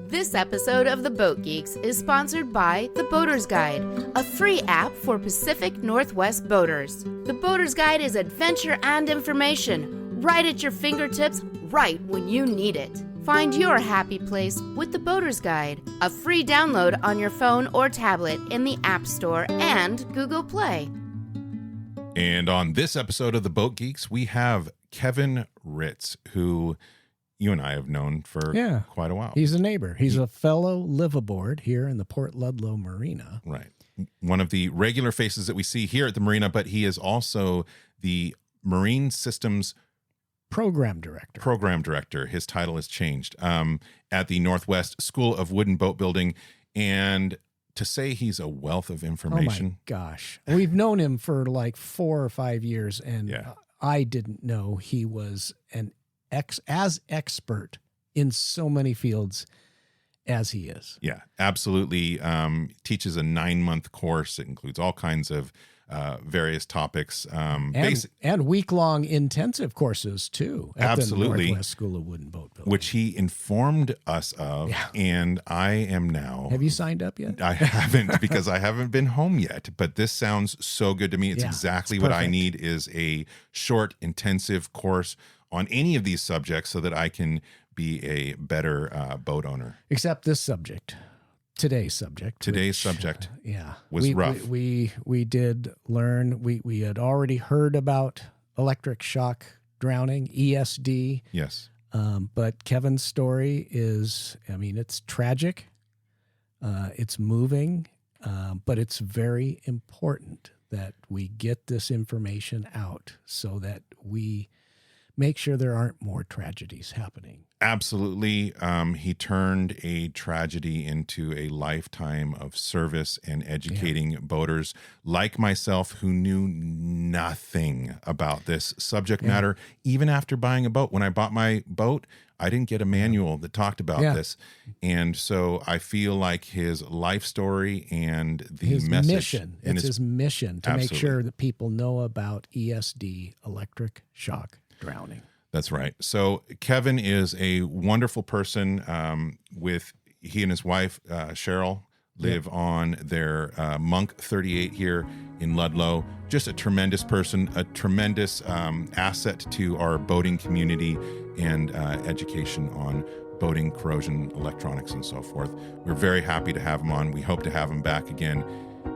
This episode of the Boat Geeks is sponsored by The Boater's Guide, a free app for Pacific Northwest boaters. The Boater's Guide is adventure and information, right at your fingertips, right when you need it. Find your happy place with The Boater's Guide, a free download on your phone or tablet in the App Store and Google Play. And on this episode of the Boat Geeks, we have Kevin Ritz, who you and I have known for quite a while. He's a neighbor. He's a fellow liveaboard here in the Port Ludlow Marina. Right. One of the regular faces that we see here at the marina, but he is also the Marine Systems Program Director. His title has changed at the Northwest School of Wood and Boat Building. And to say he's a wealth of information. Oh my gosh. We've known him for like 4 or 5 years, and I didn't know he was as expert in so many fields as he is. Yeah, absolutely. Teaches a 9-month course. It includes all kinds of various topics. And week-long intensive courses, too, at the Northwest School of Wood and Boat Building. Which he informed us of, and I am now... Have you signed up yet? I haven't, because I haven't been home yet, but this sounds so good to me. It's exactly what I need, is a short, intensive course on any of these subjects so that I can be a better boat owner. Except this subject. Today's subject was rough. We did learn, we had already heard about electric shock drowning, ESD. Yes. But Kevin's story is, it's tragic. It's moving, but it's very important that we get this information out so that we make sure there aren't more tragedies happening. Absolutely. He turned a tragedy into a lifetime of service and educating boaters like myself who knew nothing about this subject matter, even after buying a boat. When I bought my boat, I didn't get a manual that talked about this. And so I feel like his life story and his mission, his mission to make sure that people know about ESD, electric shock drowning. That's right. So Kevin is a wonderful person. He and his wife, Cheryl, live on their Monk 38 here in Ludlow. Just a tremendous person, a tremendous asset to our boating community and education on boating, corrosion, electronics, and so forth. We're very happy to have him on. We hope to have him back again.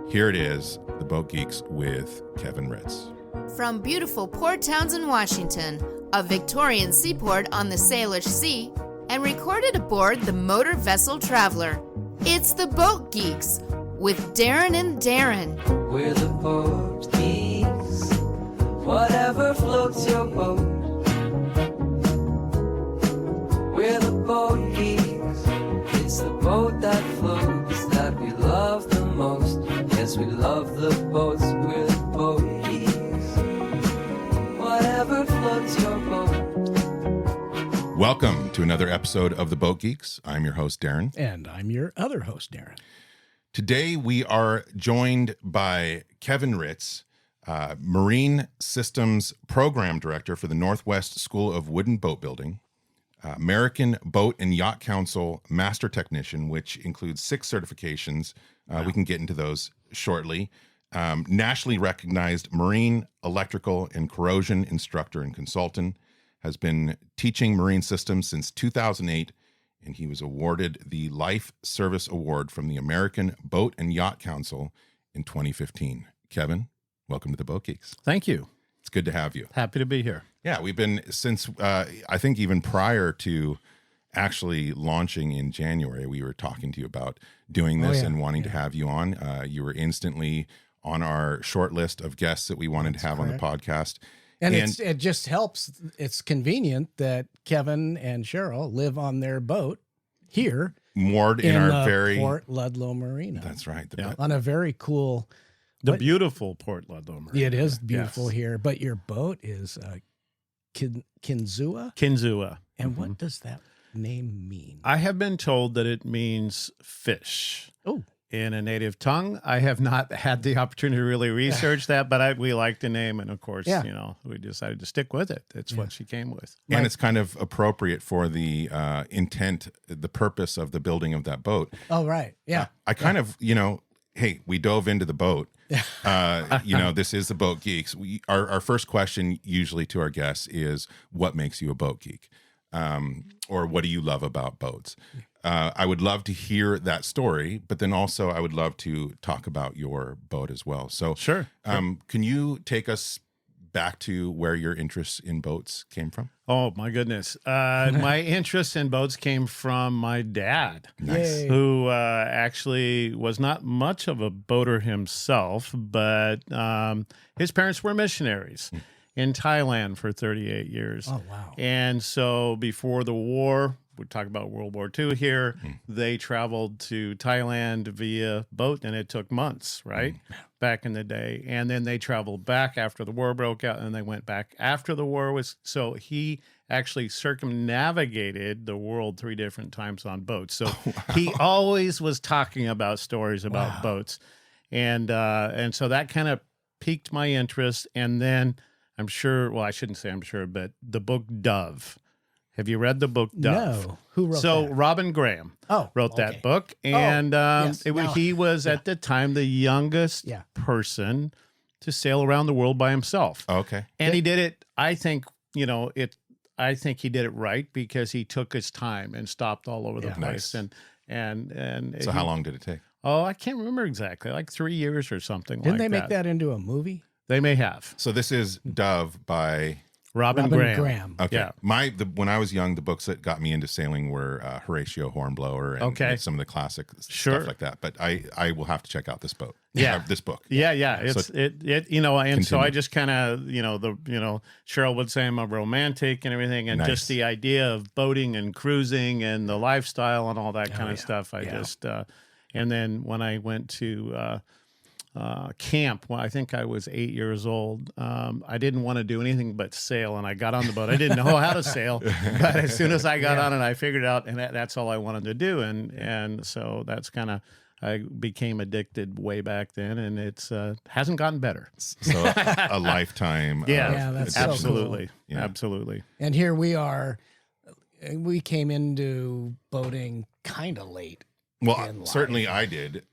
Here it is, the Boat Geeks with Kevin Ritz. From beautiful Port Townsend, Washington, a Victorian seaport on the Salish Sea, and recorded aboard the motor vessel Traveler. It's the Boat Geeks with Daeron and Darren. We're the Boat Geeks, whatever floats your boat. We're the Boat Geeks, it's the boat that floats that we love the most. Yes, we love the boats, we're the Boat Geeks. Whatever floats your boat. Welcome to another episode of the Boat Geeks. I'm your host, Darren. And I'm your other host, Darren. Today we are joined by Kevin Ritz, Marine Systems Program Director for the Northwest School of Wood and Boat Building, American Boat and Yacht Council Master Technician, which includes 6 certifications. We can get into those shortly. Nationally recognized marine, electrical, and corrosion instructor and consultant, has been teaching marine systems since 2008, and he was awarded the Life Service Award from the American Boat and Yacht Council in 2015. Kevin, welcome to the Boat Geeks. Thank you. It's good to have you. Happy to be here. Yeah, we've been since, I think even prior to actually launching in January, we were talking to you about doing this and wanting to have you on. You were instantly on our short list of guests that we wanted to have on the podcast. And it just helps. It's convenient that Kevin and Cheryl live on their boat here. Moored in our very... Port Ludlow Marina. That's right. On a very cool... The beautiful Port Ludlow Marina. It is beautiful here, but your boat is Kinzua? Kinzua. And what does that name mean? I have been told that it means fish. Oh. in a native tongue. I have not had the opportunity to really research that, but we liked the name. And of course, we decided to stick with it. That's what she came with. And it's kind of appropriate for the intent, the purpose of the building of that boat. Oh, right. Yeah. I kind of, hey, we dove into the boat. This is the Boat Geeks. Our first question usually to our guests is, what makes you a boat geek? Or what do you love about boats? I would love to hear that story, but then also I would love to talk about your boat as well. So Sure. Can you take us back to where your interest in boats came from? Oh, my goodness. My interest in boats came from my dad, Nice. who actually was not much of a boater himself, but his parents were missionaries in Thailand for 38 years. Oh, wow. And so before the war, we talk about World War II here, they traveled to Thailand via boat, and it took months, right? Back in the day. And then they traveled back after the war broke out, and they went back after the war was. So he actually circumnavigated the world 3 different times on boats. So he always was talking about stories about boats. And so that kind of piqued my interest. And then I'm sure, well, I shouldn't say I'm sure, but the book Dove. Have you read the book Dove? No. Who wrote that? Robin Graham wrote that book. And yes. he was at the time the youngest person to sail around the world by himself. Okay. And he did it, I think he did it right because he took his time and stopped all over the place. Nice. And So how long did it take? Oh, I can't remember exactly, like 3 years or something. Didn't they make that into a movie? They may have. So this is Dove by Robin Graham. Okay. Yeah. When I was young, the books that got me into sailing were Horatio Hornblower and some of the classic stuff like that. But I will have to check out this boat. Yeah. This book. Yeah. It's So and so I just kind of, Cheryl would say I'm a romantic and everything. And Nice. just the idea of boating and cruising and the lifestyle and all that kind of stuff. And then when I went to camp when I think I was 8 years old. I didn't want to do anything but sail, and I got on the boat. I didn't know how to sail, but as soon as I got on it, I figured it out, and that's all I wanted to do. And so that's kind of, I became addicted way back then, and it's hasn't gotten better. So a lifetime. That's so absolutely, cool. Yeah. Absolutely. And here we are. We came into boating kind of late. Well, certainly I did.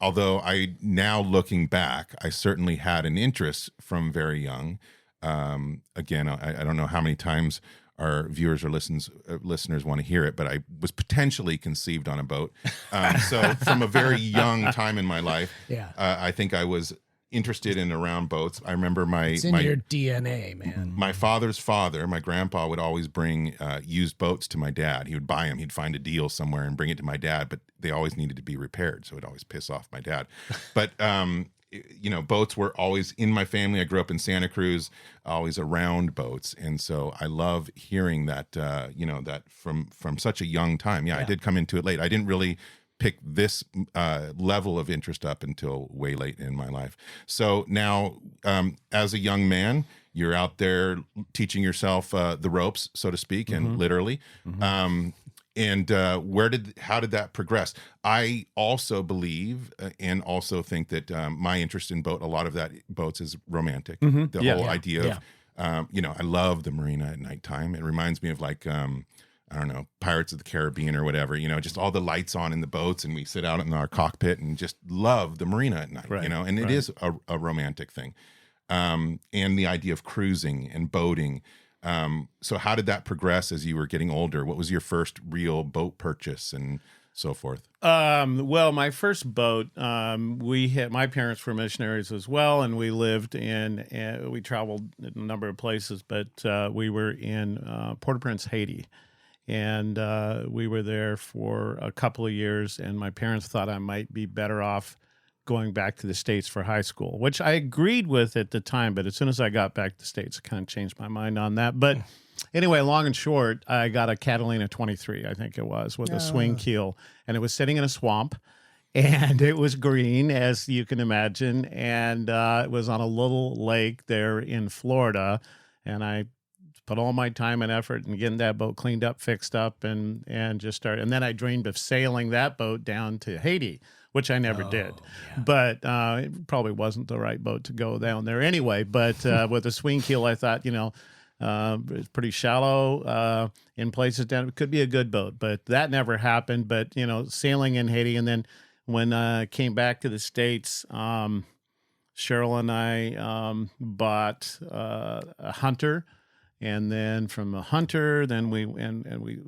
Although now looking back, I certainly had an interest from very young. Again, I don't know how many times our viewers or listeners want to hear it, but I was potentially conceived on a boat. So from a very young time in my life, I think I was interested in around boats. I remember it's in your DNA, man. My father's father, my grandpa, would always bring used boats to my dad. He would buy them. He'd find a deal somewhere and bring it to my dad, but they always needed to be repaired, so it'd always piss off my dad. But boats were always in my family. I grew up in Santa Cruz, always around boats, and so I love hearing that. That from such a young time. I did come into it late. I didn't really pick this level of interest up until way late in my life. So now, as a young man, you're out there teaching yourself the ropes, so to speak, and literally. How did that progress? I also believe and also think that my interest in a lot of that boats is romantic. The whole idea of, I love the marina at nighttime. It reminds me of like, I don't know, Pirates of the Caribbean or whatever, just all the lights on in the boats, and we sit out in our cockpit and just love the marina at night, and it is a romantic thing. And the idea of cruising and boating. So how did that progress as you were getting older? What was your first real boat purchase and so forth? Well, my first boat, my parents were missionaries as well, and we lived we traveled a number of places, but we were in Port-au-Prince, Haiti. And we were there for a couple of years, and my parents thought I might be better off going back to the States for high school, which I agreed with at the time. But as soon as I got back to the States, I kind of changed my mind on that. But anyway, long and short, I got a Catalina 23, I think it was, with a swing keel, and it was sitting in a swamp. And it was green, as you can imagine, and it was on a little lake there in Florida, and I put all my time and effort in getting that boat cleaned up, fixed up, and just started. And then I dreamed of sailing that boat down to Haiti, which I never did. Yeah. But it probably wasn't the right boat to go down there anyway. But with a swing keel, I thought, it's pretty shallow in places down. It could be a good boat, but that never happened. But, sailing in Haiti. And then when I came back to the States, Cheryl and I bought a Hunter. And then from a Hunter, then we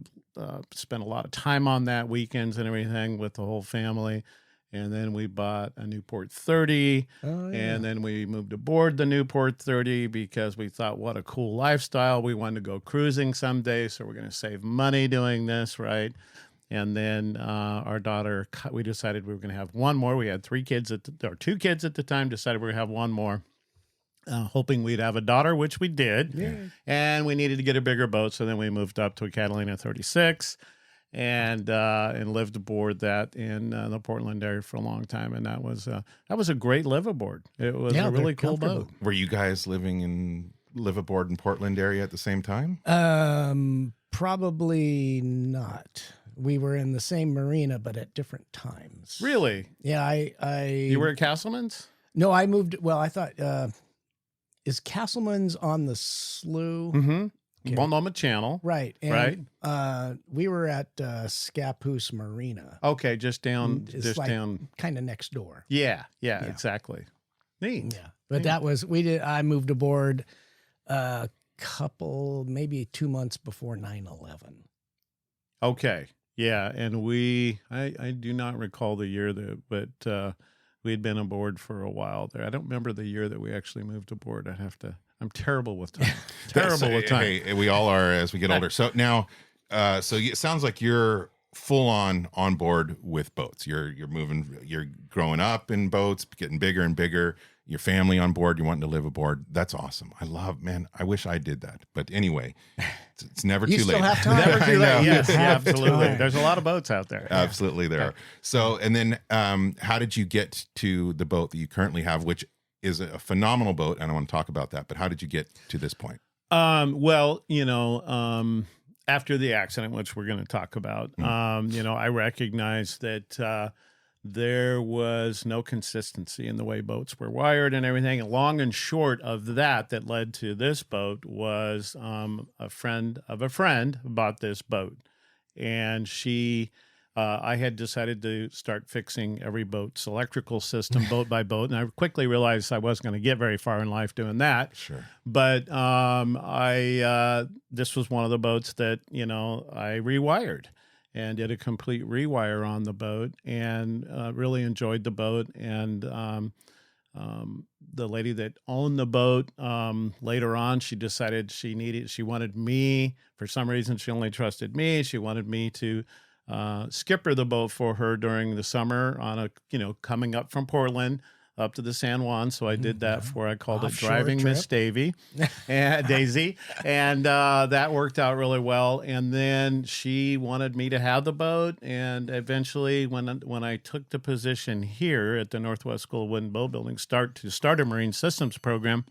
spent a lot of time on that, weekends and everything with the whole family. And then we bought a Newport 30. Oh, yeah. And then we moved aboard the Newport 30 because we thought, what a cool lifestyle. We wanted to go cruising someday, so we're going to save money doing this, right? And then our daughter, we decided we were going to have one more. We had 2 kids at the time, decided we were going to have one more. Hoping we'd have a daughter, which we did. Yeah. And we needed to get a bigger boat, so then we moved up to a Catalina 36 and lived aboard that in the Portland area for a long time. And that was a great live aboard. It was a really cool boat. Were you guys live aboard in Portland area at the same time? Probably not. We were in the same marina, but at different times. Really? Yeah, You were at Castleman's? No, I moved. Well, I thought, is Castleman's on the slough? Mm-hmm. Okay. Multnomah Channel. Right. And, right. We were at Scappoose Marina. Okay, just down. Kind of next door. Yeah, exactly. Neat. Yeah, but that was I moved aboard maybe 2 months before 9/11. Okay. Yeah, and I do not recall the year but we had been aboard for a while there. I don't remember the year that we actually moved aboard. I'm terrible with time. With time. Hey, we all are as we get older. So now, it sounds like you're full on board with boats. You're moving, you're growing up in boats, getting bigger and bigger. Your family on board, you're wanting to live aboard. That's awesome. I wish I did that. But anyway, it's never too late. You still have time. Never too late. Yes, have absolutely. time. There's a lot of boats out there. Absolutely there are. So, and then how did you get to the boat that you currently have, which is a phenomenal boat, and I want to talk about that, but how did you get to this point? After the accident, which we're going to talk about, I recognized that there was no consistency in the way boats were wired and everything. And long and short of that led to this boat was a friend of a friend bought this boat. And I had decided to start fixing every boat's electrical system boat by boat. And I quickly realized I wasn't going to get very far in life doing that. Sure. But this was one of the boats that, I rewired and did a complete rewire on the boat and really enjoyed the boat. And the lady that owned the boat, later on, she decided she wanted me, for some reason, she only trusted me. She wanted me to skipper the boat for her during the summer on coming up from Portland up to the San Juan. So I did that I called Offshore it Driving trip. Miss Daisy. And that worked out really well. And then she wanted me to have the boat. And eventually when I took the position here at the Northwest School of Wooden Boatbuilding, start a marine systems program,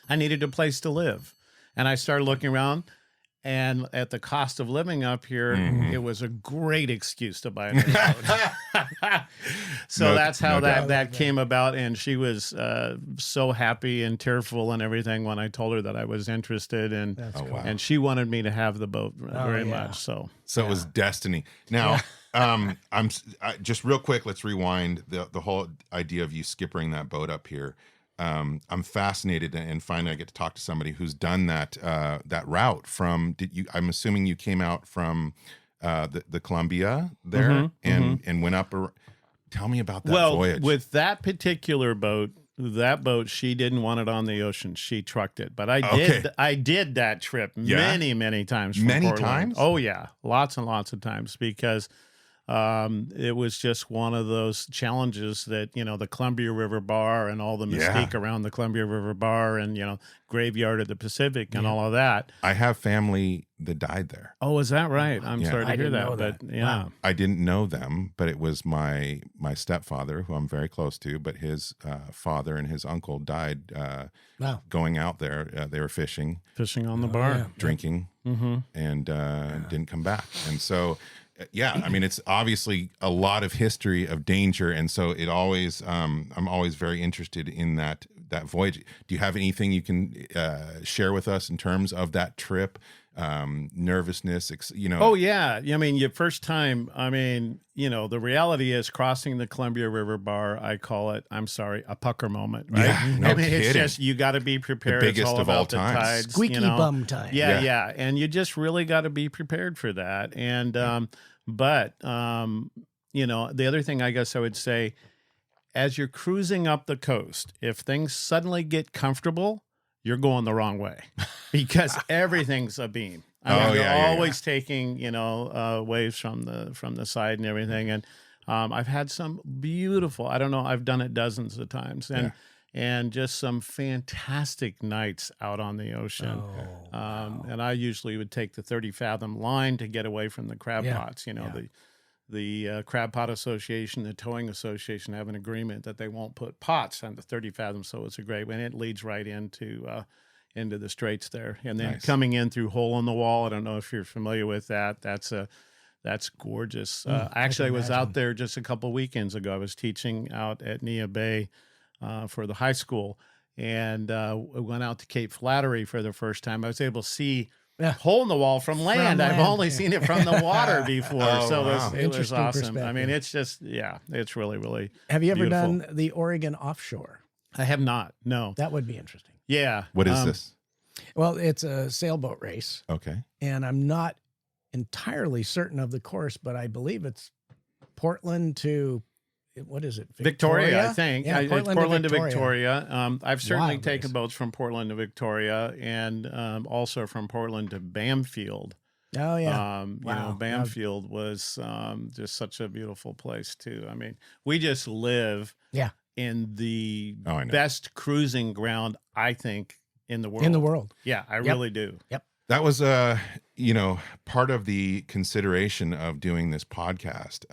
I needed a place to live. And I started looking around. And at the cost of living up here, it was a great excuse to buy a new boat. So that's how that came about. And she was so happy and tearful and everything when I told her that I was interested. And and she wanted me to have the boat very much. So it was destiny. Now, just real quick, let's rewind the whole idea of you skippering that boat up here. I'm fascinated, and finally I get to talk to somebody who's done that route from. I'm assuming you came out from the Columbia there and went up. Tell me about that voyage. Well, with that particular boat, she didn't want it on the ocean. She trucked it, but I did that trip many times. From Portland. Times? Oh yeah, lots and lots of times because it was just one of those challenges that, the Columbia River Bar and all the mystique around the Columbia River Bar and, Graveyard of the Pacific and all of that. I have family that died there. Oh, is that right? I'm sorry to hear that. But Wow. I didn't know them, but it was my stepfather, who I'm very close to, but his father and his uncle died going out there. They were fishing on the bar, drinking, and didn't come back. And so, I mean, it's obviously a lot of history of danger. And so it always, I'm always very interested in that voyage. Do you have anything you can share with us in terms of that trip? Nervousness, Oh yeah. I mean, your first time, the reality is crossing the Columbia River Bar, I call it, I'm sorry, a pucker moment, right? Yeah, no kidding. It's just, you got to be prepared. The biggest it's all of all about the times. tides, Squeaky bum time. Yeah. And you just really got to be prepared for that. And, the other thing I guess I would say, as you're cruising up the coast, if things suddenly get comfortable, you're going the wrong way because everything's a beam. You're always taking, waves from the side and everything. And I've had some beautiful, I don't know, I've done it dozens of times and just some fantastic nights out on the ocean. And I usually would take the 30 fathom line to get away from the crab pots, The Crab Pot Association, the Towing Association have an agreement that they won't put pots on the 30 fathoms, so it's a great one. It leads right into the straits there, and then coming in through Hole in the Wall. I don't know if you're familiar with that. That's gorgeous. Actually, I was out there just a couple of weekends ago. I was teaching out at Nia Bay for the high school, and we went out to Cape Flattery for the first time. I was able to see Hole in the Wall from land. I've only seen it from the water before. It was awesome. I mean, it's just, it's really, really Have you ever beautiful. done the Oregon offshore? I have not. No. That would be interesting. Yeah. What is this? Well, it's a sailboat race. Okay. And I'm not entirely certain of the course, but I believe it's Portland to, what is it? Victoria, I think. Yeah, It's Portland to Victoria. I've certainly Wild taken race. boats from Portland to Victoria and also from Portland to Bamfield. Oh, yeah. Bamfield was just such a beautiful place, too. I mean, we just live in the best cruising ground, I think, in the world. In the world. Yeah, I really do. Yep. That was, part of the consideration of doing this podcast.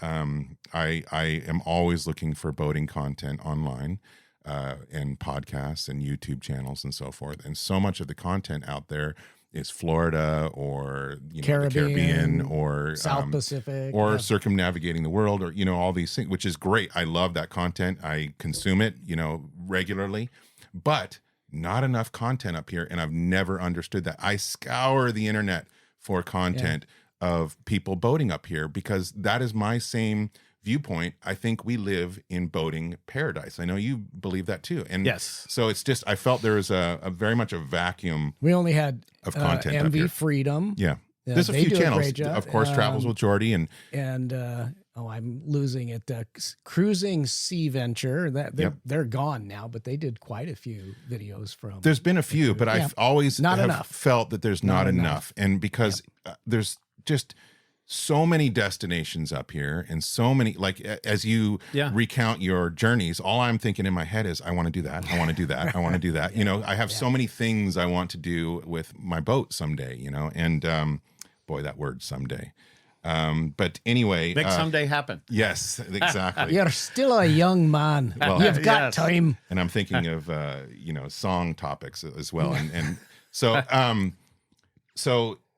I am always looking for boating content online and podcasts and YouTube channels and so forth. And so much of the content out there is Florida or the Caribbean or South Pacific or circumnavigating the world or, all these things, which is great. I love that content. I consume it, regularly, but not enough content up here, and I've never understood that. I scour the internet for content of people boating up here because that is my same viewpoint. I think we live in boating paradise. I know you believe that too. And yes, so it's just, I felt there was a very much a vacuum. We only had of content up MV here. Freedom. Yeah. There's a few channels, of course, Travels with Jordy and I'm losing it. Cruising Sea Venture. They're gone now, but they did quite a few videos from. There's been a few, but I've always felt that there's not enough, and because there's just so many destinations up here, and so many, like as you recount your journeys, all I'm thinking in my head is, I want to do that. I want to do that. I want to do that. I have so many things I want to do with my boat someday. And boy, that word someday. But anyway, make someday happen. Yes, exactly. You're still a young man. Well, you've got time. And I'm thinking of song topics as well. And so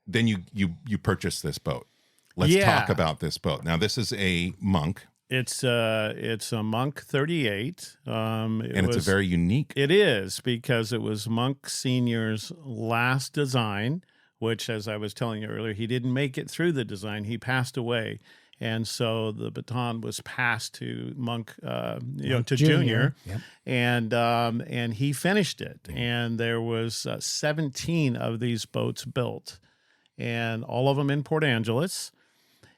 then you purchase this boat. Let's talk about this boat. Now, this is a Monk. It's a Monk 38. It's a very unique. It is, because it was Monk Senior's last design, which, as I was telling you earlier, he didn't make it through the design. He passed away. And so the baton was passed to Monk, to Junior. Yep. And he finished it. And there was 17 of these boats built, and all of them in Port Angeles.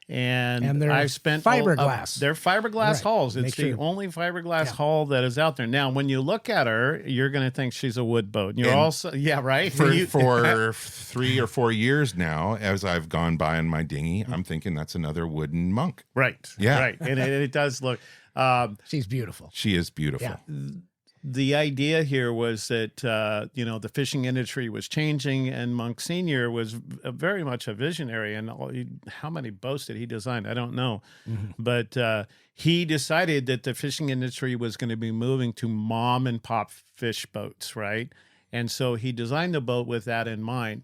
And they're I've spent fiberglass. They're fiberglass hulls. It's Make the sure. only fiberglass hull that is out there. Now, when you look at her, you're going to think she's a wood boat. You're And also, yeah, right. For 3 or 4 years now, as I've gone by in my dinghy, I'm thinking that's another wooden monk. Right. Yeah. Right. And it does look. She's beautiful. She is beautiful. Yeah. The idea here was that, the fishing industry was changing, and Monk Sr. was very much a visionary. And how many boats did he design? I don't know. But he decided that the fishing industry was going to be moving to mom and pop fish boats, right? And so he designed the boat with that in mind.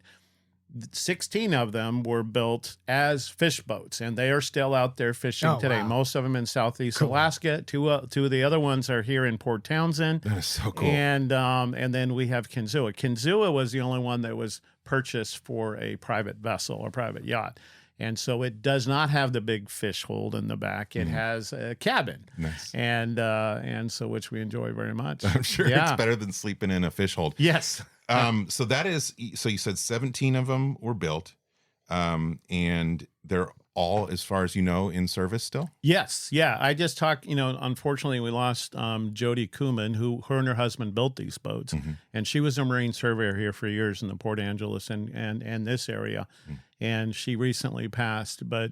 16 of them were built as fish boats, and they are still out there fishing today. Wow. Most of them in Southeast Alaska. Two of the other ones are here in Port Townsend. That is so cool. And then we have Kinzua. Kinzua was the only one that was purchased for a private vessel or private yacht. And so it does not have the big fish hold in the back. It has a cabin. Nice. And so which we enjoy very much. I'm sure it's better than sleeping in a fish hold. Yes. So you said 17 of them were built, and they're all, as far as you know, in service still? Yes. Yeah. I just talked, unfortunately we lost Jody Kuhlman, her and her husband built these boats, and she was a marine surveyor here for years in the Port Angeles and this area. And she recently passed, but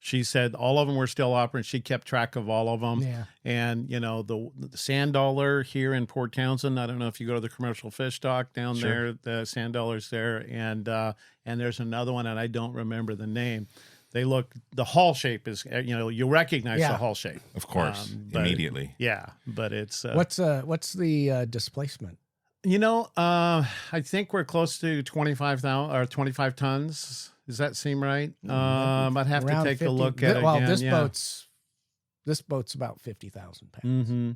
she said all of them were still operating. She kept track of all of them. Yeah. And, the Sand Dollar here in Port Townsend, I don't know if you go to the commercial fish dock down there, the Sand Dollar's there. And there's another one, and I don't remember the name. The hull shape is, you recognize the hull shape. Of course, immediately. Yeah, but it's... What's the displacement? I think we're close to 25,000 or 25 tons. Does that seem right? I'd have to take 50. a look at it Well, again. this boat's about 50,000 pounds. Mm-hmm.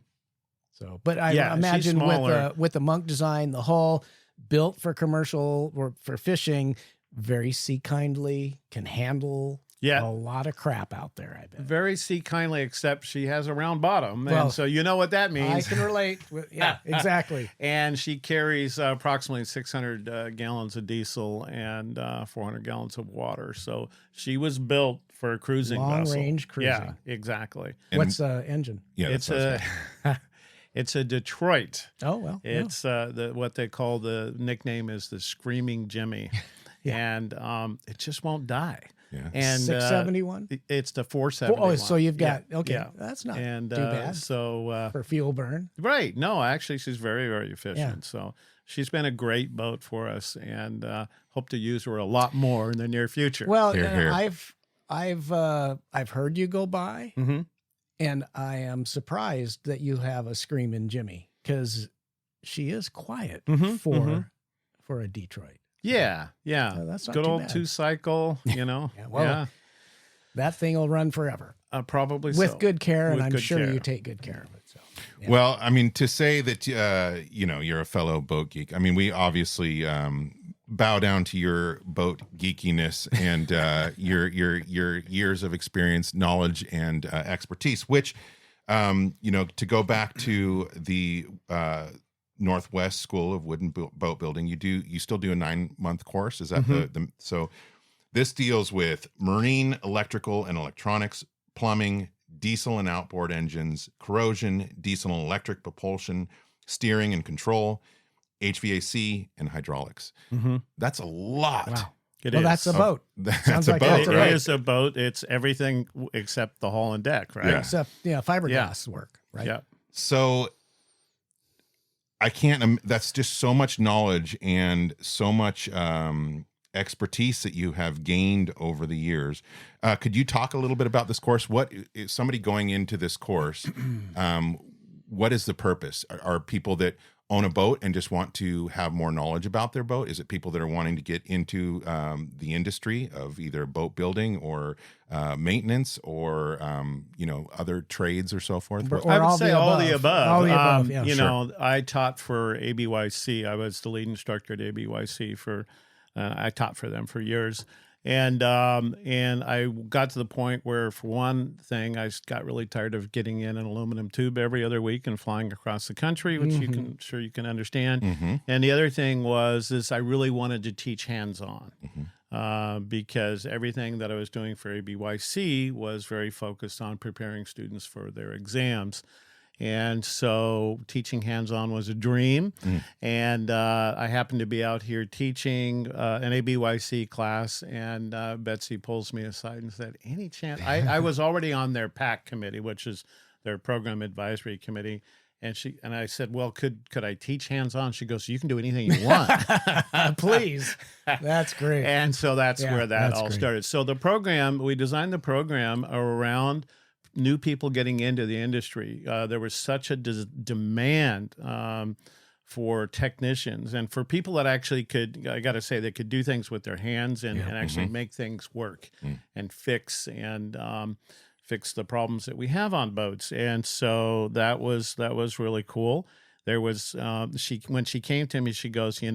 So, but I Yeah, she's imagine smaller. with the Monk design, the hull built for commercial or for fishing, very sea kindly, can handle a lot of crap out there. I bet. Very sea kindly, except she has a round bottom, Well, and so you know what that means. I can relate. Yeah, exactly. And she carries approximately 600 gallons of diesel and 400 gallons of water. So she was built for a cruising vessel. Long-range cruising. Yeah, exactly. And- What's engine? Yeah, It's that's what it's a Detroit. Oh, well. It's what they call the nickname is the Screaming Jimmy. And it just won't die. Yeah. And 671? It's the 471. Oh, so you've got, Yeah, okay, yeah. that's not And too bad so for fuel burn. right. No, actually, she's very, very efficient. So she's been a great boat for us, and hope to use her a lot more in the near future. Well, Here. I've heard you go by, and I am surprised that you have a Screaming Jimmy, because she is quiet for a Detroit. Yeah. That's not good too old bad. 2-cycle, That thing will run forever probably with so. good care, and With I'm good sure care. you take good care of it. So, yeah. Well, I mean, to say that you're a fellow boat geek. I mean, we obviously bow down to your boat geekiness and your years of experience, knowledge, and expertise. Which, to go back to the Northwest School of Wooden Boat Building, you still do a 9-month course? Is that the so? This deals with marine, electrical, and electronics, plumbing, diesel and outboard engines, corrosion, diesel and electric propulsion, steering and control, HVAC, and hydraulics. That's a lot. Wow. It Well, is. that's a boat. That's Sounds a like boat, that's a It right? is a boat. It's everything except the hull and deck, right? Yeah. Except, fiberglass work, right? Yeah. So I can't. That's just so much knowledge and so much expertise that you have gained over the years. Could you talk a little bit about this course? What is somebody going into this course? What is the purpose? Are people that own a boat and just want to have more knowledge about their boat? Is it people that are wanting to get into the industry of either boat building or maintenance or other trades or so forth? Or I would all say the all above. the above. All the above, yeah. I taught for ABYC. I was the lead instructor at ABYC for. I taught for them for years, and I got to the point where, for one thing, I got really tired of getting in an aluminum tube every other week and flying across the country, which you can understand. And the other thing is I really wanted to teach hands-on. because everything that I was doing for ABYC was very focused on preparing students for their exams. And so teaching hands-on was a dream. And I happened to be out here teaching an ABYC class, and Betsy pulls me aside and said, any chance? I was already on their PAC committee, which is their program advisory committee. And I said, well, could I teach hands-on? She goes, you can do anything you want. Please. That's great. And so that's where that all started. So we designed the program around new people getting into the industry. There was such a demand for technicians and for people that actually I got to say, they could do things with their hands and actually make things work and fix the problems that we have on boats. And so that was really cool. There was, when she came to me, she goes, I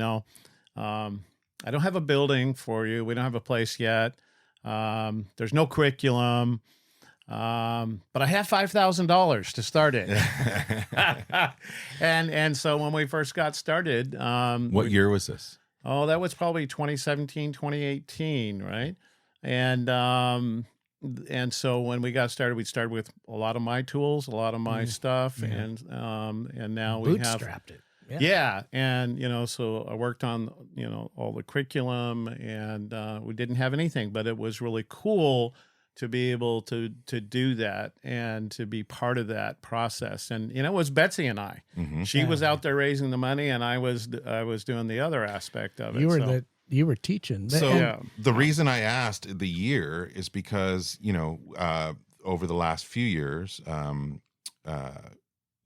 don't have a building for you. We don't have a place yet. There's no curriculum. But I have $5,000 to start it. and so when we first got started, what year was this? Oh, that was probably 2017, 2018, right? And so when we got started, we started with a lot of my tools, a lot of my stuff, and now we have bootstrapped it. Yeah. And, so I worked on, all the curriculum, and we didn't have anything, but it was really cool to be able to do that and to be part of that process. And, it was Betsy and I. She was out there raising the money, and I was doing the other aspect of it. You were teaching. So the reason I asked the year is because, over the last few years,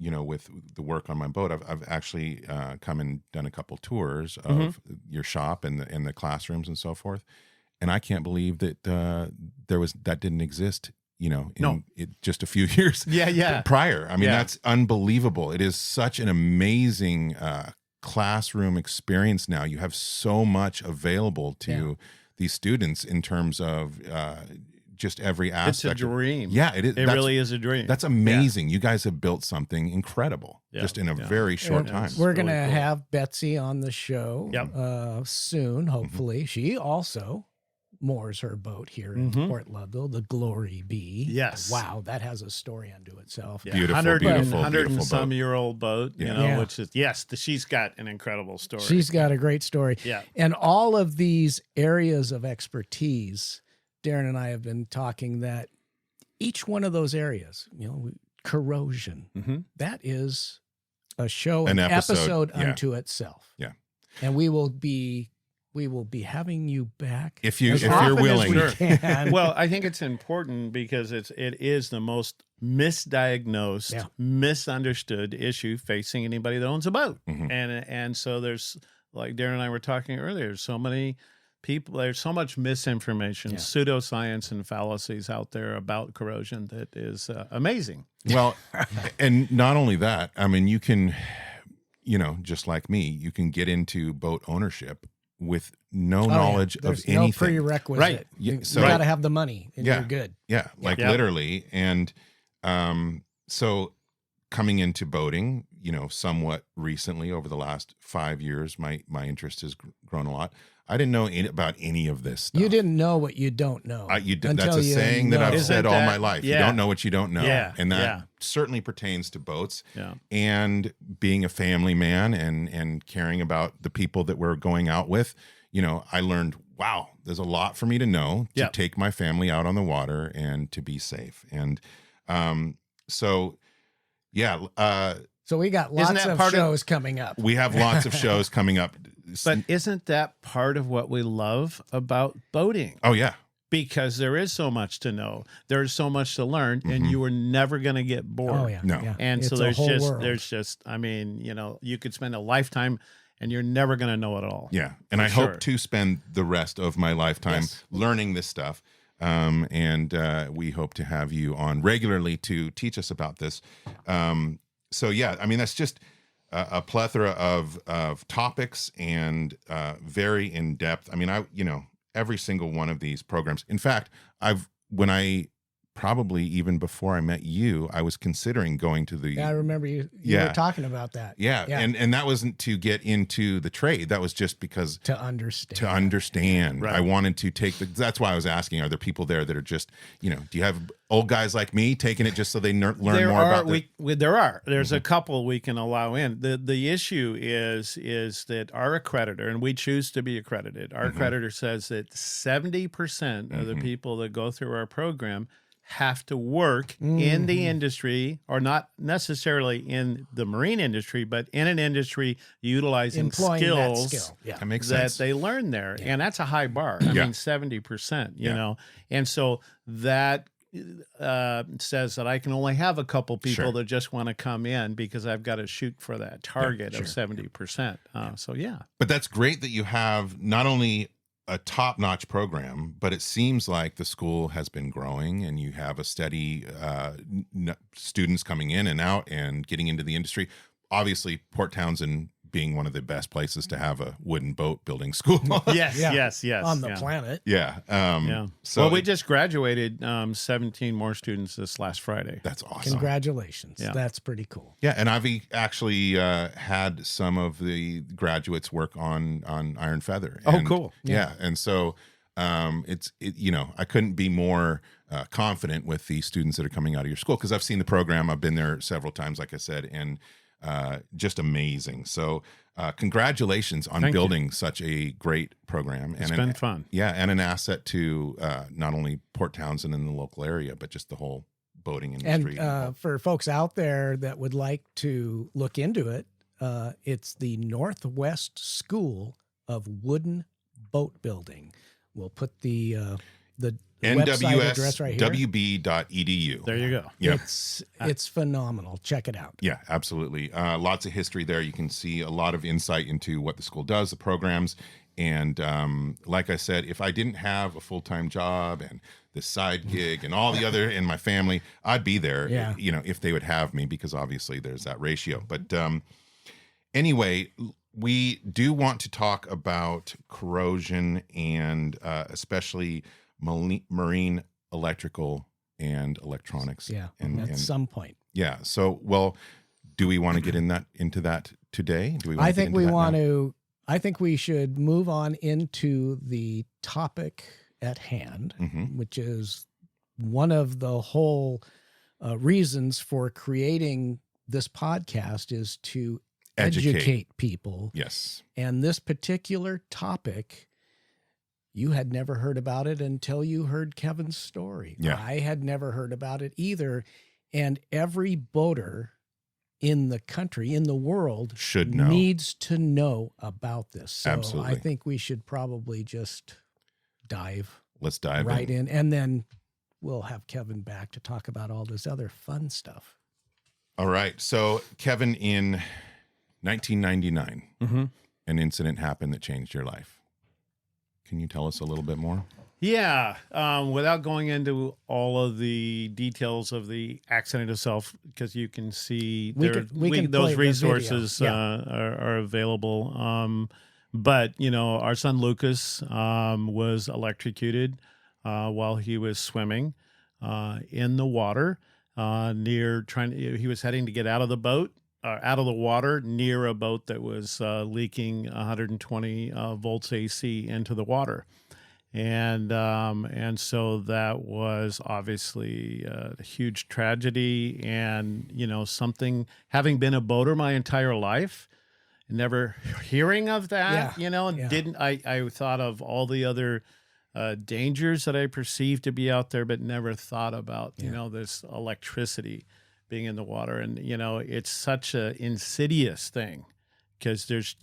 with the work on my boat, I've actually come and done a couple tours of your shop and the classrooms and so forth. And I can't believe that that didn't exist, in just a few years prior. I mean, that's unbelievable. It is such an amazing classroom experience now. You have so much available to these students in terms of just every aspect. It's a dream. It is. It really is a dream. That's amazing. You guys have built something incredible just in a very short time. We're going to have Betsy on the show soon, hopefully. She also moors her boat here in Port Leadville, the Glory Bee. Yes. Wow, that has a story unto itself. Beautiful, 100 and some boat. year old boat, which is, she's got an incredible story. She's got a great story. Yeah. And all of these areas of expertise, Daeron and I have been talking that each one of those areas, corrosion, that is a show, an episode unto itself. Yeah. And we will be having you back if you're willing. Well, I think it's important because it is the most misdiagnosed, misunderstood issue facing anybody that owns a boat. And so there's, like Daeron and I were talking earlier, there's so many people, there's so much misinformation, pseudoscience and fallacies out there about corrosion that is amazing. Well, and not only that, I mean, you can, just like me, you can get into boat ownership with no knowledge of anything. No prerequisite. Right. You got to have the money and you're good. Yeah. Literally. And so coming into boating, somewhat recently over the last 5 years, my interest has grown a lot. I didn't know about any of this stuff. You didn't know what you don't know. That's a saying that I've said all my life. You don't know what you don't know. Yeah. And that certainly pertains to boats. Yeah. And being a family man and caring about the people that we're going out with, I learned, wow, there's a lot for me to know to take my family out on the water and to be safe. And so we got lots of shows coming up. We have lots of shows coming up. But isn't that part of what we love about boating? Oh, yeah. Because there is so much to know. There's so much to learn, and you are never going to get bored. Oh, yeah. No. Yeah. And it's so there's just, I mean, you could spend a lifetime and you're never going to know it all. Yeah. And I hope to spend the rest of my lifetime learning this stuff. And we hope to have you on regularly to teach us about this. So, yeah, I mean, that's just a plethora of topics and very in-depth. I mean, every single one of these programs. In fact, when I probably even before I met you, I was considering going to the. Yeah, I remember you were talking about that. Yeah. And that wasn't to get into the trade. That was just because to understand. To understand. Right. I wanted to take that's why I was asking, are there people there that are just, do you have old guys like me taking it just so they learn more about there are. There's a couple we can allow in. The issue is that our accreditor, and we choose to be accredited, our accreditor says that 70% of the people that go through our program have to work in the industry, or not necessarily in the marine industry, but in an industry utilizing skills that makes sense. That they learn there. And that's a high bar. I mean, 70%, you know. And so that says that I can only have a couple people that just want to come in because I've got to shoot for that target of 70%. So, yeah. But that's great that you have not only a top-notch program, but it seems like the school has been growing and you have a steady students coming in and out and getting into the industry. Obviously, Port Townsend being one of the best places to have a wooden boat building school. Yes. On the planet. Yeah. So we just graduated 17 more students this last Friday. That's awesome. Congratulations. Yeah. That's pretty cool. Yeah, and I've actually had some of the graduates work on Iron Feather. And, cool. Yeah, and so I couldn't be more confident with the students that are coming out of your school because I've seen the program. I've been there several times, like I said, and just amazing. So congratulations on building such a great program. It's been fun. Yeah, and an asset to not only Port Townsend and the local area, but just the whole boating industry. And for folks out there that would like to look into it, it's the Northwest School of Wooden Boat Building. We'll put the website address right here. nwswb.edu. There you go. Yeah. It's phenomenal. Check it out. Yeah, absolutely. Lots of history there. You can see a lot of insight into what the school does, the programs. And like I said, if I didn't have a full-time job and this side gig and all the other in my family, I'd be there, if they would have me, because obviously there's that ratio. But anyway, we do want to talk about corrosion and especially marine electrical and electronics. Yeah, and at some point. Yeah. So, do we want to get into that today? Do we? I think we want to. I think we should move on into the topic at hand, which is one of the whole reasons for creating this podcast is to educate people. Yes. And this particular topic, you had never heard about it until you heard Kevin's story. Yeah. I had never heard about it either. And every boater in the country, in the world, should know, needs to know about this. So absolutely. I think we should probably just dive. Let's dive right in. And then we'll have Kevin back to talk about all this other fun stuff. All right. So, Kevin, in 1999, an incident happened that changed your life. Can you tell us a little bit more? Yeah. Without going into all of the details of the accident itself, because you can see those resources are available. But, our son Lucas was electrocuted while he was swimming in the water he was heading to get out of the boat. Out of the water near a boat that was leaking 120 volts AC into the water. And so that was obviously a huge tragedy and, something, having been a boater my entire life, never hearing of that, I thought of all the other dangers that I perceived to be out there, but never thought about, this electricity being in the water. And, it's such a insidious thing because there's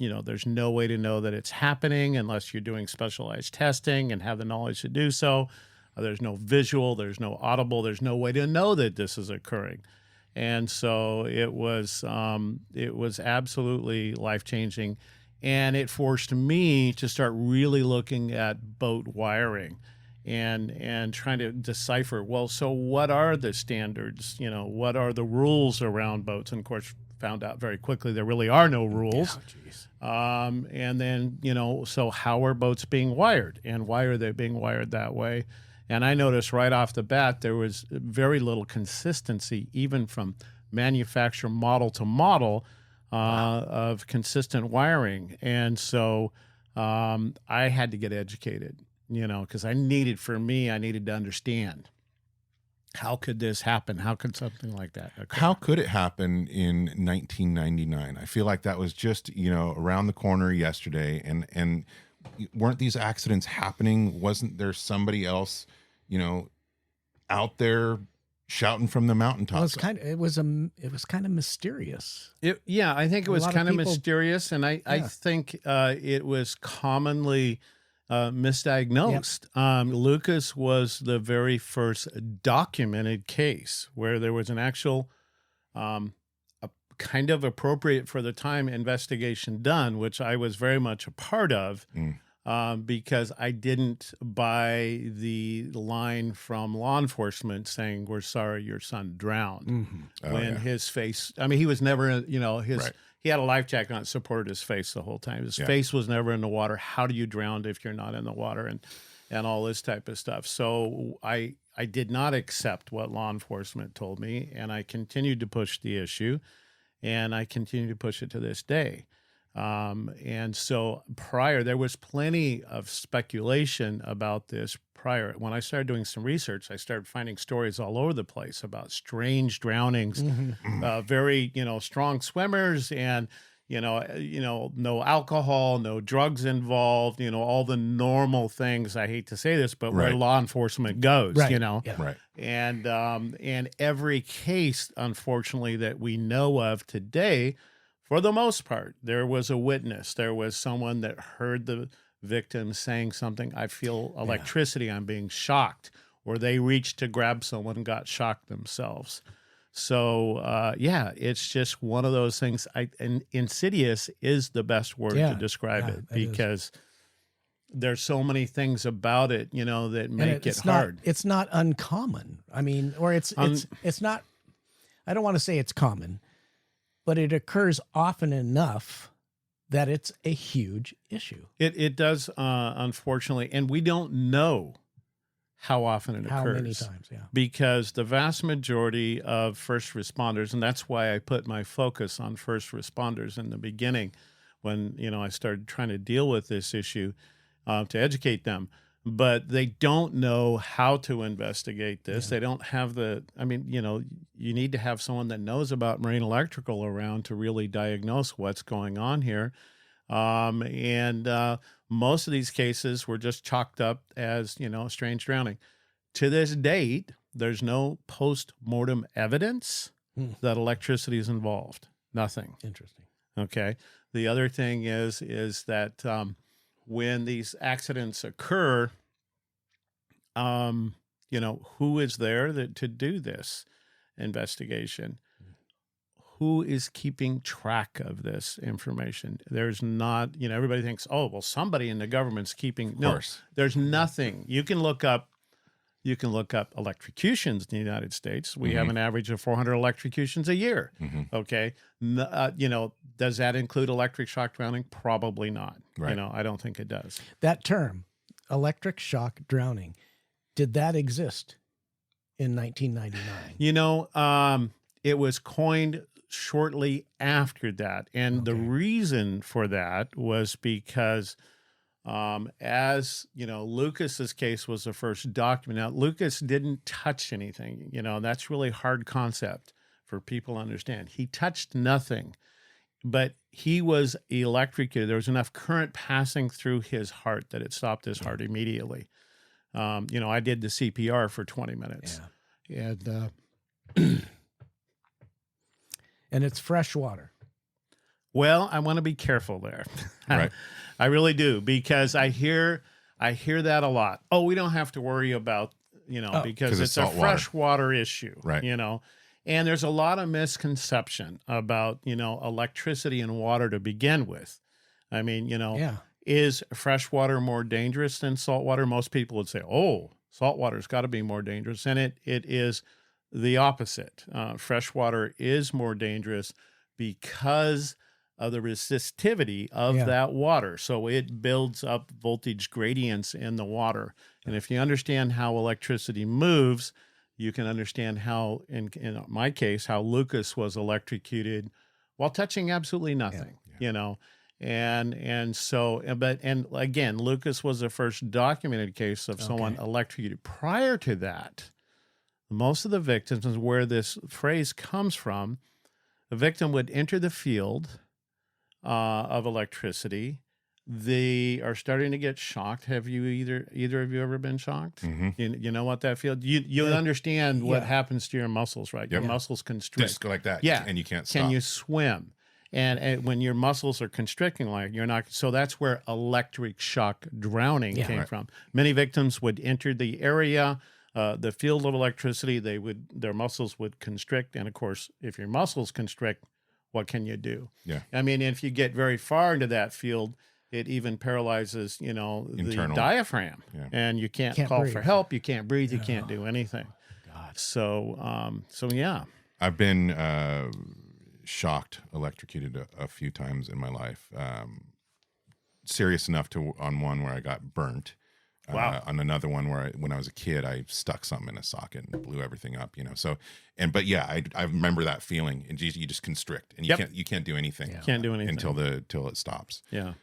no way to know that it's happening unless you're doing specialized testing and have the knowledge to do so. There's no visual, there's no audible, there's no way to know that this is occurring. And so it was absolutely life-changing. And it forced me to start really looking at boat wiring and trying to decipher, so what are the standards? What are the rules around boats? And of course, found out very quickly there really are no rules. And then, so how are boats being wired and why are they being wired that way? And I noticed right off the bat there was very little consistency, even from manufacturer model to model, of consistent wiring. And so I had to get educated, because I needed to understand, how could this happen? How could something like that occur? How could it happen in 1999? I feel like that was just, around the corner yesterday. And weren't these accidents happening? Wasn't there somebody else, out there shouting from the mountaintops? It was kind of mysterious. I think it was kind of mysterious, and I think it was commonly misdiagnosed. Yep. Lucas was the very first documented case where there was an actual, a kind of appropriate for the time investigation done, which I was very much a part of. Because I didn't buy the line from law enforcement saying, "We're sorry, your son drowned." His face, he was never, he had a life jacket on, supported his face the whole time. His face was never in the water. How do you drown if you're not in the water? And all this type of stuff. So I did not accept what law enforcement told me, and I continued to push the issue, and I continue to push it to this day. And so there was plenty of speculation about this prior. When I started doing some research, I started finding stories all over the place about strange drownings, very, strong swimmers, and, no alcohol, no drugs involved, all the normal things. I hate to say this, but where law enforcement goes, Right. And every case, unfortunately, that we know of today, for the most part, there was a witness. There was someone that heard the victim saying something, "I feel electricity, I'm being shocked," or they reached to grab someone and got shocked themselves. So, it's just one of those things. And insidious is the best word to describe it, because there's so many things about it, that make it hard. It's not uncommon. It's not, I don't want to say it's common, but it occurs often enough that it's a huge issue. It does, unfortunately, and we don't know how often it occurs. How many times, because the vast majority of first responders, and that's why I put my focus on first responders in the beginning when, I started trying to deal with this issue, to educate them. But they don't know how to investigate this. They don't have you need to have someone that knows about marine electrical around to really diagnose what's going on here. And most of these cases were just chalked up as, strange drowning. To this date, there's no post-mortem evidence that electricity is involved. Nothing. Interesting. Okay. The other thing is that when these accidents occur, who is there to do this investigation? Who is keeping track of this information? There's not, everybody thinks, oh, well, somebody in the government's keeping. No, there's nothing. You can look up electrocutions in the United States. We have an average of 400 electrocutions a year. Okay. Does that include electric shock drowning? Probably not. Right. I don't think it does. That term, electric shock drowning, did that exist in 1999? It was coined shortly after that. And the reason for that was because Lucas's case was the first document. Now, Lucas didn't touch anything, that's really hard concept for people to understand. He touched nothing, but he was electrocuted. There was enough current passing through his heart that it stopped his heart immediately. I did the CPR for 20 minutes. Yeah. And it's fresh water. Well, I want to be careful there. Right. I really do, because I hear that a lot. Oh, we don't have to worry about, because it's a freshwater issue, right. And there's a lot of misconception about, electricity and water to begin with. I mean, is freshwater more dangerous than saltwater? Most people would say, oh, saltwater's got to be more dangerous. And it is the opposite. Freshwater is more dangerous because of the resistivity of that water. So it builds up voltage gradients in the water. And if you understand how electricity moves, you can understand how, in my case, how Lucas was electrocuted while touching absolutely nothing, you know. And again, Lucas was the first documented case of someone electrocuted. Prior to that, most of the victims, where this phrase comes from, a victim would enter the field of electricity. They are starting to get shocked. Have you either of you ever been shocked? You know what that feels? You understand what happens to your muscles, right? Your muscles constrict. Just go like that. Yeah. And you can't stop. Can you swim? And when your muscles are constricting, like you're not, so that's where electric shock drowning came from. Many victims would enter the area, the field of electricity. Their muscles would constrict, and of course, if your muscles constrict, what can you do? Yeah. I mean, if you get very far into that field, it even paralyzes, the diaphragm, and you can't call breathe. for help. You can't breathe. You can't do anything. God. So yeah. I've been shocked, electrocuted a few times in my life. Serious enough on one where I got burnt. Wow. On another one where when I was a kid, I stuck something in a socket and blew everything up, So, but yeah, I remember that feeling, and you just constrict, and you can't do anything. Can't do anything until it stops. Yeah.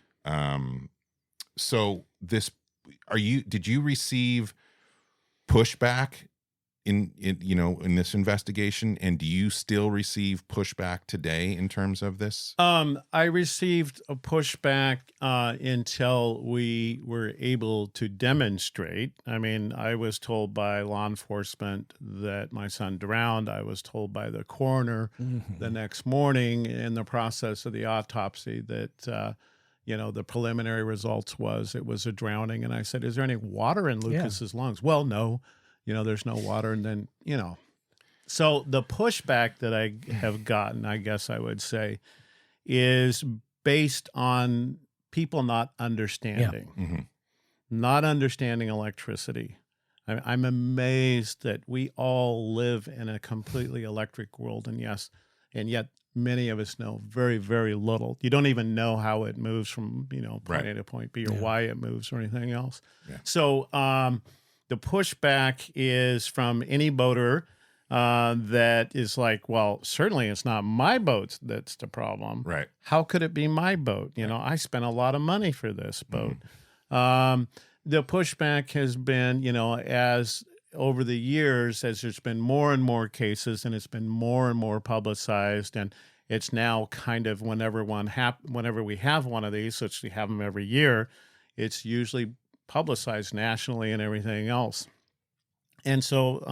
So did you receive pushback in this investigation, and do you still receive pushback today in terms of this? I received a pushback until we were able to demonstrate. I mean, I was told by law enforcement that my son drowned. I was told by the coroner the next morning in the process of the autopsy that, the preliminary results it was a drowning. And I said, is there any water in Lucas's lungs? Well, no. There's no water. And then, so the pushback that I have gotten, I guess I would say, is based on people not understanding, not understanding electricity. I'm amazed that we all live in a completely electric world. And yet many of us know very, very little. You don't even know how it moves from, point A to point B, or why it moves or anything else. Yeah. So, the pushback is from any boater that is like, well, certainly it's not my boat that's the problem. Right. How could it be my boat? I spent a lot of money for this boat. The pushback has been, as over the years, as there's been more and more cases, and it's been more and more publicized, and it's now kind of whenever we have one of these, which we have them every year, it's usually publicized nationally and everything else. And so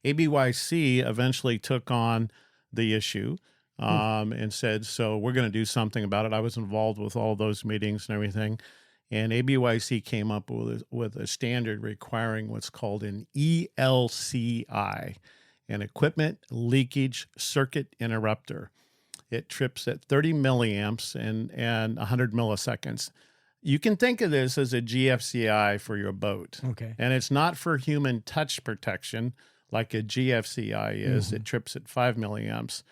ABYC eventually took on the issue and said, so we're going to do something about it. I was involved with all those meetings and everything. And ABYC came up with a standard requiring what's called an ELCI, an equipment leakage circuit interrupter. It trips at 30 milliamps and 100 milliseconds. You can think of this as a GFCI for your boat. Okay. And it's not for human touch protection like a GFCI is. It trips at 5 milliamps.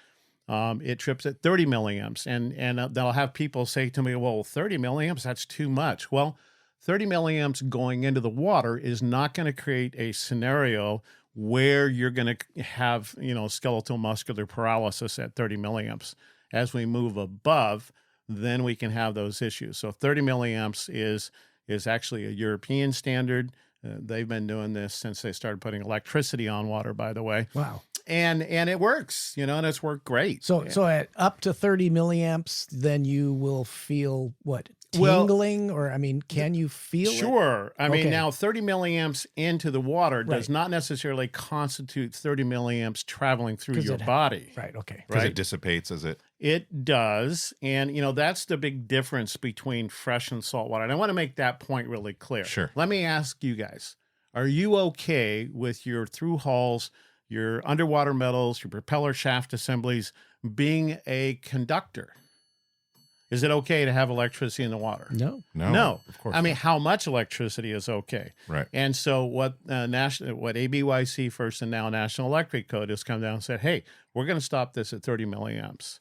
It trips at 30 milliamps. And they'll have people say to me, well, 30 milliamps, that's too much. Well, 30 milliamps going into the water is not going to create a scenario where you're going to have, skeletal muscular paralysis at 30 milliamps. As we move above, then we can have those issues. So 30 milliamps is actually a European standard. They've been doing this since they started putting electricity on water, by the way. Wow. And it works, and it's worked great. So at up to 30 milliamps, then you will feel what? Tingling? Can you feel it? Sure. I mean, now 30 milliamps into the water does not necessarily constitute 30 milliamps traveling through your body. Right, okay. Because it dissipates as it... It does. And, that's the big difference between fresh and salt water. And I want to make that point really clear. Sure. Let me ask you guys, are you okay with your through hulls, your underwater metals, your propeller shaft assemblies being a conductor? Is it okay to have electricity in the water? No. Of course. I mean, how much electricity is okay? Right. And so what ABYC first and now National Electric Code has come down and said, hey, we're going to stop this at 30 milliamps.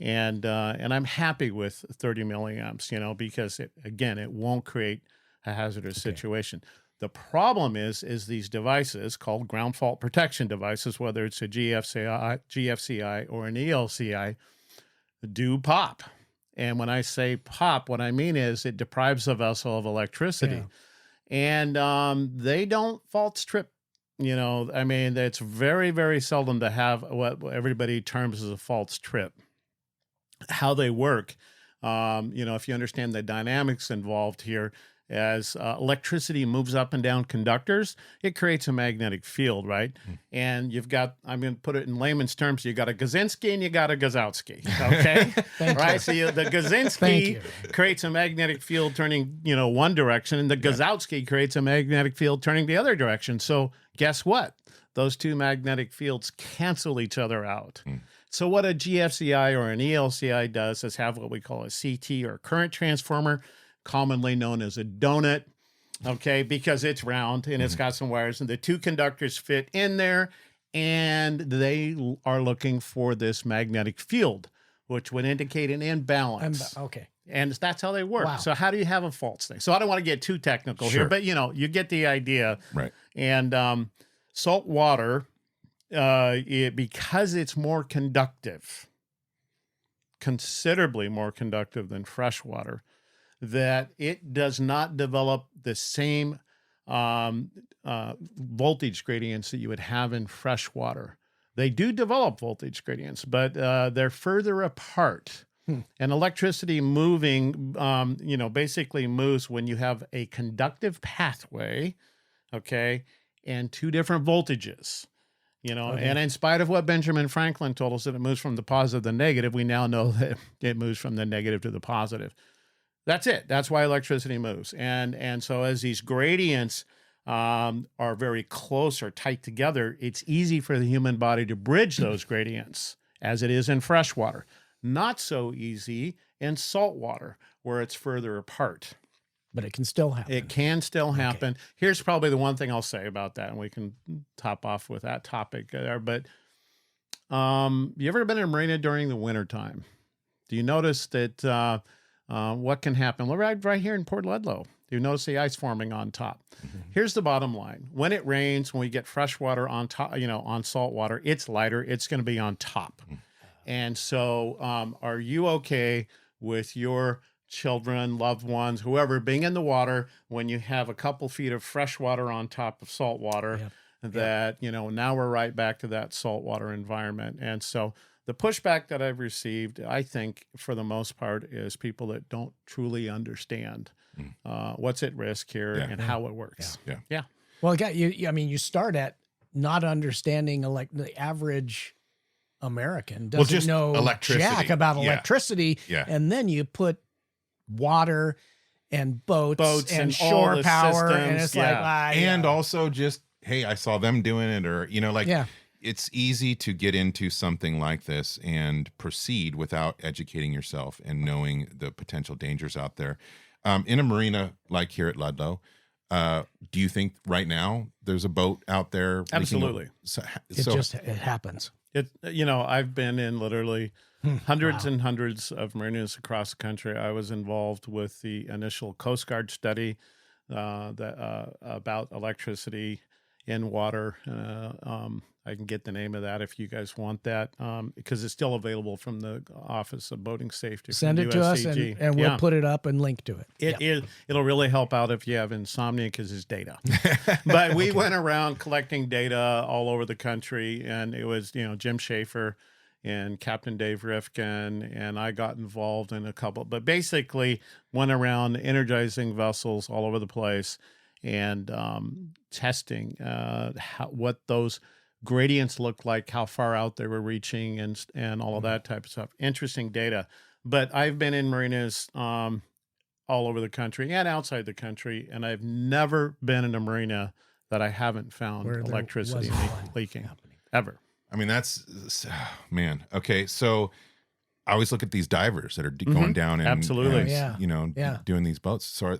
And I'm happy with 30 milliamps, because it won't create a hazardous situation. The problem is these devices called ground fault protection devices, whether it's a GFCI or an ELCI, do pop. And when I say pop, what I mean is it deprives a vessel of electricity. And they don't fault strip. It's very, very seldom to have what everybody terms as a false trip. How they work, if you understand the dynamics involved here, as electricity moves up and down conductors, it creates a magnetic field, right? And you've got, I'm going to put it in layman's terms, you got a Gazinski and you got a Gazowski, okay? Right? So the Gazinski creates a magnetic field turning, one direction, and the Gazowski creates a magnetic field turning the other direction. So guess what? Those two magnetic fields cancel each other out. So what a GFCI or an ELCI does is have what we call a CT or current transformer, commonly known as a donut, okay, because it's round and it's got some wires, and the two conductors fit in there, and they are looking for this magnetic field, which would indicate an imbalance. And that's how they work. Wow. So how do you have a false thing? So I don't want to get too technical here, but you get the idea. Right. And salt water, because it's more conductive, considerably more conductive than fresh water, that it does not develop the same voltage gradients that you would have in fresh water. They do develop voltage gradients, but they're further apart. And electricity moving, basically moves when you have a conductive pathway, okay, and two different voltages. And in spite of what Benjamin Franklin told us that it moves from the positive to the negative, we now know that it moves from the negative to the positive. That's it. That's why electricity moves. And so as these gradients are very close or tight together, it's easy for the human body to bridge those gradients, as it is in fresh water. Not so easy in salt water, where it's further apart. But it can still happen. It can still happen. Okay. Here's probably the one thing I'll say about that, and we can top off with that topic there. But you ever been in a marina during the wintertime? Do you notice that what can happen? Well, right here in Port Ludlow, you notice the ice forming on top. Here's the bottom line. When it rains, when we get fresh water on top, on salt water, it's lighter. It's going to be on top. And so are you okay with your children, loved ones, whoever, being in the water when you have a couple feet of fresh water on top of salt water? That, now we're right back to that saltwater environment. And so the pushback that I've received, I think, for the most part, is people that don't truly understand what's at risk here and how it works. Yeah. Well, you start at not understanding the average American doesn't know jack about electricity, and then you put water and boats and shore power, and it's and also just, hey, I saw them doing it, or it's easy to get into something like this and proceed without educating yourself and knowing the potential dangers out there. In a marina like here at Ludlow, do you think right now there's a boat out there? Absolutely. It happens. I've been in literally hundreds and hundreds of marinas across the country. I was involved with the initial Coast Guard study about electricity in water. I can get the name of that if you guys want that, because it's still available from the Office of Boating Safety. Send it to us, and we'll put it up and link to it. It'll really help out if you have insomnia, because it's data. But we went around collecting data all over the country, and it was Jim Schaefer and Captain Dave Rifkin, and I got involved in a couple. But basically went around energizing vessels all over the place and testing what those gradients looked like, how far out they were reaching, and all of that type of stuff. Interesting data. But I've been in marinas all over the country and outside the country, and I've never been in a marina that I haven't found electricity leaking ever. I mean, that's, man. Okay, so I always look at these divers that are going down and absolutely, doing these boats. So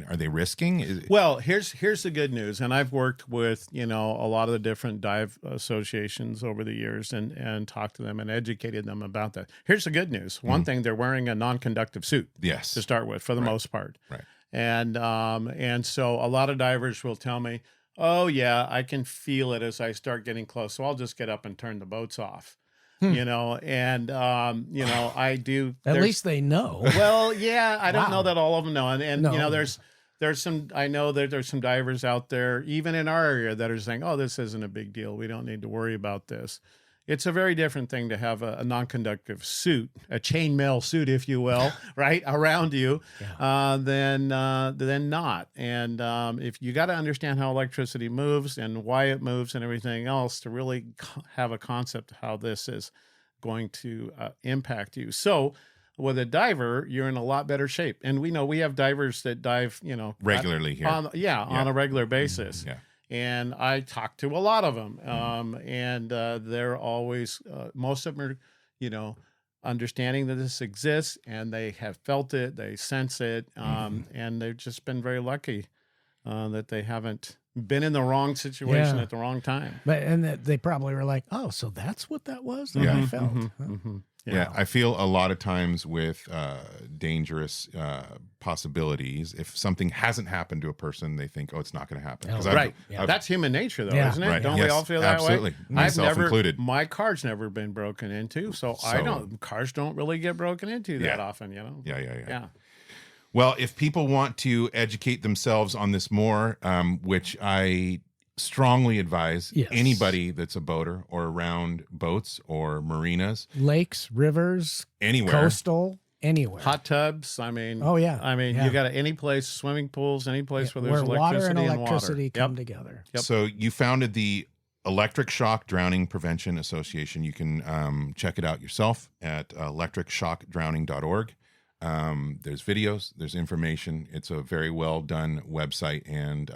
are they risking? Well, here's the good news, and I've worked with a lot of the different dive associations over the years, and talked to them and educated them about that. Here's the good news. One thing, they're wearing a non-conductive suit. Yes, to start with, for the most part. Right. And so a lot of divers will tell me, "Oh yeah, I can feel it as I start getting close, so I'll just get up and turn the boats off." I do. At least they know. Well, yeah, I don't know Wow. that all of them know, and No. there's some. I know that there's some divers out there, even in our area, that are saying, "Oh, this isn't a big deal. We don't need to worry about this." It's a very different thing to have a non-conductive suit, a chainmail suit, if you will, right, around you, than not. And if you got to understand how electricity moves and why it moves and everything else to really have a concept of how this is going to impact you. So with a diver, you're in a lot better shape. And we have divers that dive, regularly here. on a regular basis. Yeah. And I talk to a lot of them, and they're always, most of them are, understanding that this exists, and they have felt it, they sense it, and they've just been very lucky that they haven't been in the wrong situation at the wrong time. But that they probably were like, "Oh, so that's what that was that I felt." Yeah, I feel a lot of times with dangerous possibilities, if something hasn't happened to a person, they think, "Oh, it's not going to happen." Right. That's human nature, though, isn't it? Right. Don't we all feel that absolutely. way? Myself included. My car's never been broken into, so I don't. Cars don't really get broken into that often, Yeah. Well, if people want to educate themselves on this more, which I strongly advise anybody that's a boater or around boats or marinas, lakes, rivers, anywhere, coastal, anywhere, hot tubs. I mean, you got any place, swimming pools, any place where there's water electricity and electricity come together. Yep. So you founded the Electric Shock Drowning Prevention Association. You can check it out yourself at electricshockdrowning.org. There's videos, there's information. It's a very well done website, and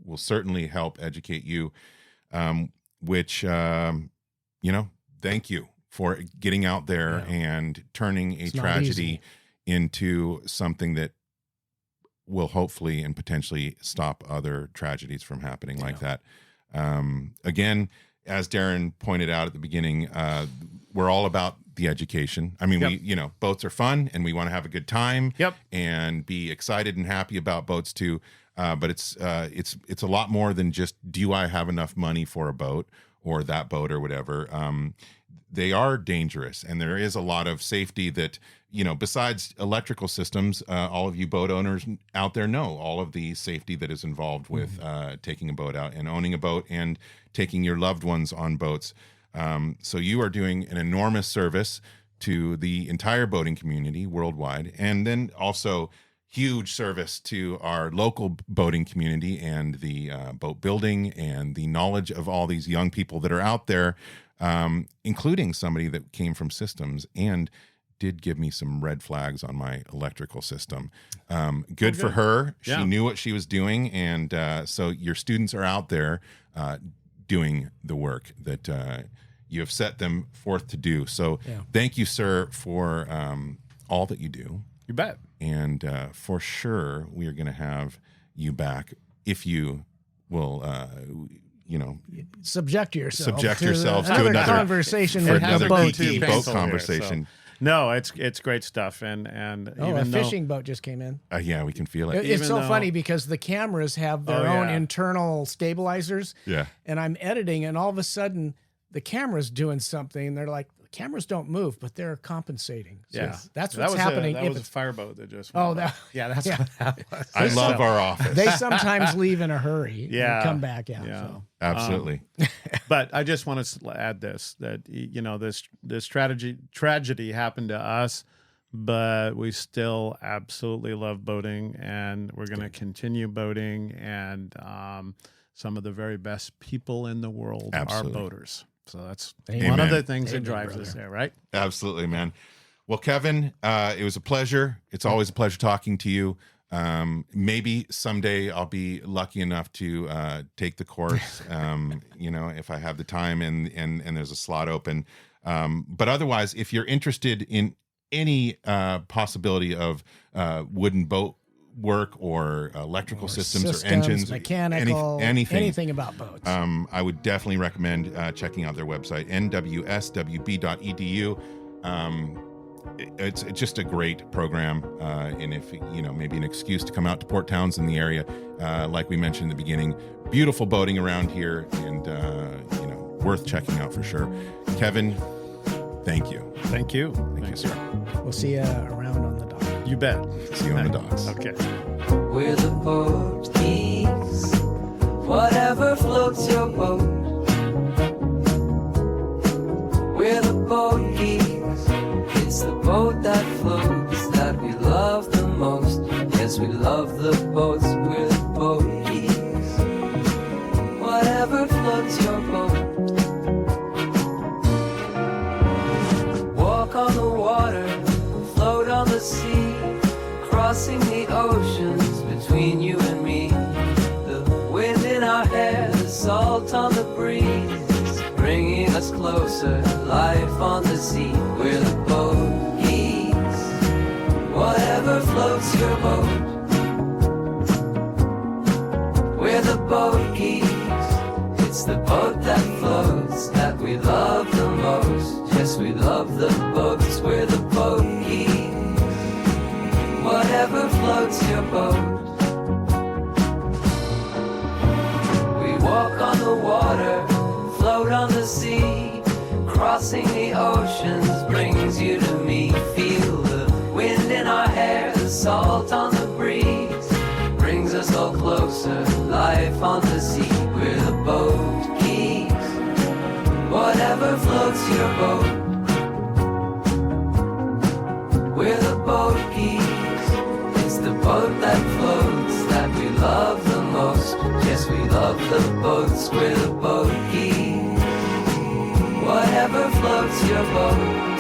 will certainly help educate you, which, thank you for getting out there and turning a tragedy into something that will hopefully and potentially stop other tragedies from happening like that. Again, as Daeron pointed out at the beginning, we're all about the education. I mean, boats are fun, and we want to have a good time and be excited and happy about boats too. But it's a lot more than just, do I have enough money for a boat or that boat or whatever. They are dangerous, and there is a lot of safety that, besides electrical systems, all of you boat owners out there know all of the safety that is involved with taking a boat out and owning a boat and taking your loved ones on boats. So you are doing an enormous service to the entire boating community worldwide, and then also huge service to our local boating community and the boat building and the knowledge of all these young people that are out there, including somebody that came from systems and did give me some red flags on my electrical system. Good for her. She knew what she was doing. And so your students are out there doing the work that you have set them forth to do. So thank you, sir, for all that you do. You bet. And for sure, we are going to have you back if you will, subject yourselves to another conversation for with another the boat geeky boat conversation. No, it's great stuff, and even a fishing boat just came in. Yeah, we can feel it. It's so funny because the cameras have their own internal stabilizers. Yeah, and I'm editing, and all of a sudden the camera's doing something, and they're like, the cameras don't move, but they're compensating. So that's what's happening. That was a fireboat that just. That's what happened. I love our office. They sometimes leave in a hurry. And come back out. Yeah. So. Absolutely. But I just want to add this, that this tragedy happened to us, but we still absolutely love boating, and we're going to continue boating, and some of the very best people in the world are boaters. So that's one of the things that drives us there, right? Absolutely, man. Well, Kevin, it was a pleasure. It's always a pleasure talking to you. Maybe someday I'll be lucky enough to take the course, if I have the time and there's a slot open. But otherwise, if you're interested in any possibility of wooden boat work or electrical systems or engines, mechanical, anything about boats. I would definitely recommend checking out their website, nwswb.edu. It's just a great program, and if maybe an excuse to come out to Port Townsend in the area, like we mentioned in the beginning, beautiful boating around here, and worth checking out for sure. Kevin, thank you. Thank you, sir. We'll see you around on the dock. You bet. See you on the docks. Okay. We're the Boat Geeks. Whatever floats your boat. We're the Boat Geeks. It's the boat that floats that we love the most. Yes, we love the boats. We're the Boat Geeks. Whatever floats your boat. Walk on the water, float on the sea, crossing the oceans between you and me. The wind in our hair, the salt on the breeze, bringing us closer, life on the sea. We're the Boat Geeks. Whatever floats your boat. We're the Boat Geeks. It's the boat that floats that we love the most. Yes, we love the boats. We're the Boat Geeks. Whatever floats your boat. We walk on the water, float on the sea, crossing the oceans brings you to me. Feel the wind in our hair, the salt on the breeze, brings us all closer, life on the sea. We're the Boat Geeks. Whatever floats your boat. We're the Boat Geeks. It's the boat that floats that we love the most. Yes, we love the boats. We're the Boat Geeks. Whatever floats your boat.